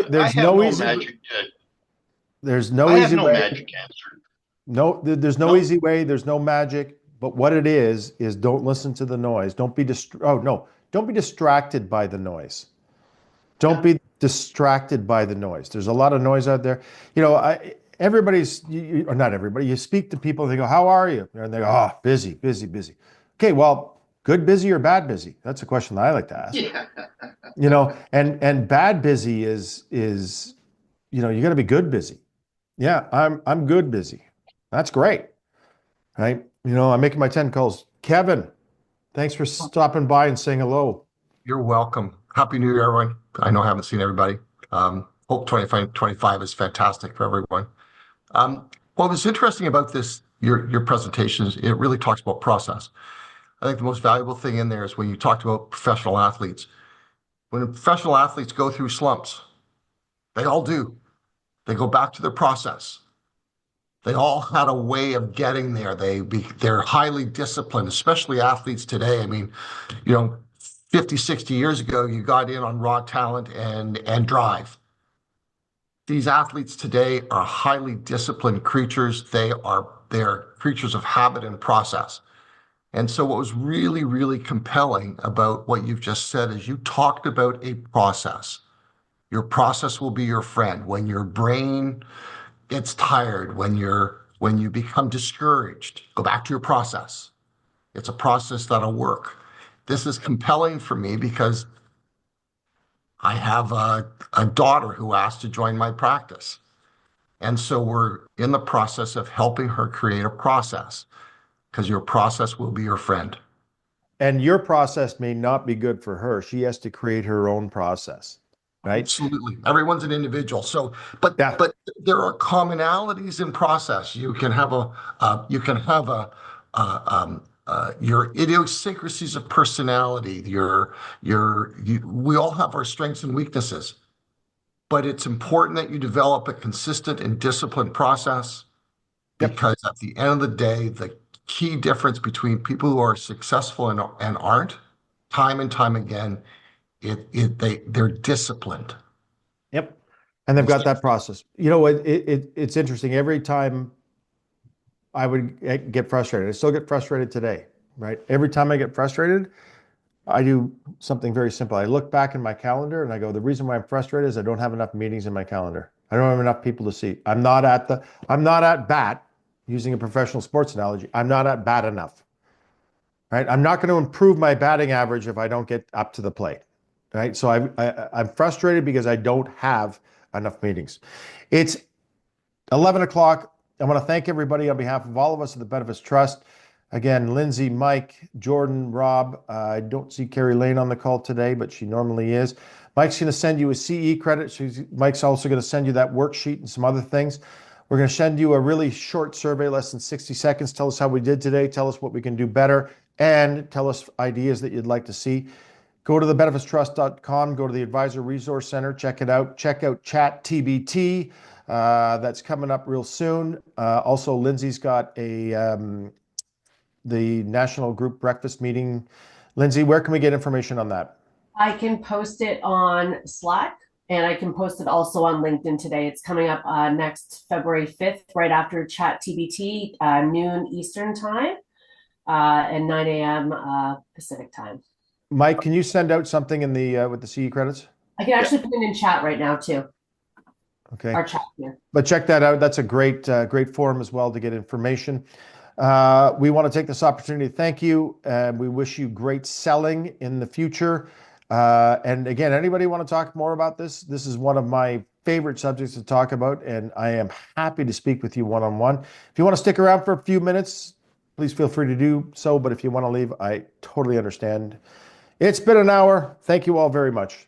easy magic there's no easy way. Magic answer. No, there's no easy way. There's no magic. But what it is don't listen to the noise. Don't be distracted by the noise. Don't be distracted by the noise. There's a lot of noise out there. Everybody's, or not everybody, you speak to people and they go, how are you? And they go, oh, busy, busy, busy. Okay, well, good busy or bad busy? That's a question that I like to ask. Yeah. And bad busy is you got to be good busy. Yeah, I'm good busy. That's great. Right? I'm making my 10 calls. Kevin, thanks for stopping by and saying hello. You're welcome. Happy New Year, everyone. I know I haven't seen everybody. Hope 2025 is fantastic for everyone. What's interesting about this, your presentation is it really talks about process. I think the most valuable thing in there is when you talked about professional athletes. When professional athletes go through slumps, they all do. They go back to their process. They all had a way of getting there. They're highly disciplined, especially athletes today. I mean, 50, 60 years ago, you got in on raw talent and drive. These athletes today are highly disciplined creatures. They're creatures of habit and process. And so what was really, really compelling about what you've just said is you talked about a process. Your process will be your friend. When your brain gets tired, when you become discouraged, go back to your process. It's a process that'll work. This is compelling for me because I have a daughter who asked to join my practice. And so we're in the process of helping her create a process because your process will be your friend. And your process may not be good for her. She has to create her own process, right? Absolutely. Everyone's an individual. So, but there are commonalities in process. You can have your idiosyncrasies of personality, we all have our strengths and weaknesses, but it's important that you develop a consistent and disciplined process because at the end of the day, the key difference between people who are successful and aren't, time and time again, they're disciplined. Yep. And they've got that process. It's interesting. Every time I would get frustrated. I still get frustrated today, right? Every time I get frustrated, I do something very simple. I look back in my calendar and I go, the reason why I'm frustrated is I don't have enough meetings in my calendar. I don't have enough people to see. I'm not at bat, using a professional sports analogy, I'm not at bat enough. Right? I'm not going to improve my batting average if I don't get up to the plate. Right? So I'm frustrated because I don't have enough meetings. It's 11 o'clock. I want to thank everybody on behalf of all of us at the Benefits Trust. Again, Lindsay, Mike, Jordan, Rob. I don't see Carrie Lane on the call today, but she normally is. Mike's going to send you a CE credit. Mike's also going to send you that worksheet and some other things. We're going to send you a really short survey, less than 60 seconds. Tell us how we did today. Tell us what we can do better, and tell us ideas that you'd like to see. Go to thebenefitstrust.com, go to the Advisor Resource Center, check it out. Check out Chat TBT. That's coming up real soon. Also, Lindsay's got the National Group Breakfast meeting. Lindsay, where can we get information on that? I can post it on Slack, and I can post it also on LinkedIn today. It's coming up next February 5th, right after Chat TBT, noon Eastern time, and 9 a.m. Pacific time. Mike, can you send out something in the with the CE credits? I can actually put it in chat right now too. Okay. Our chat here. But check that out. That's a great forum as well to get information. We want to take this opportunity to thank you, and we wish you great selling in the future. And again, anybody want to talk more about this? This is one of my favorite subjects to talk about, and I am happy to speak with you one-on-one. If you want to stick around for a few minutes, please feel free to do so. But if you want to leave, I totally understand. It's been an hour. Thank you all very much.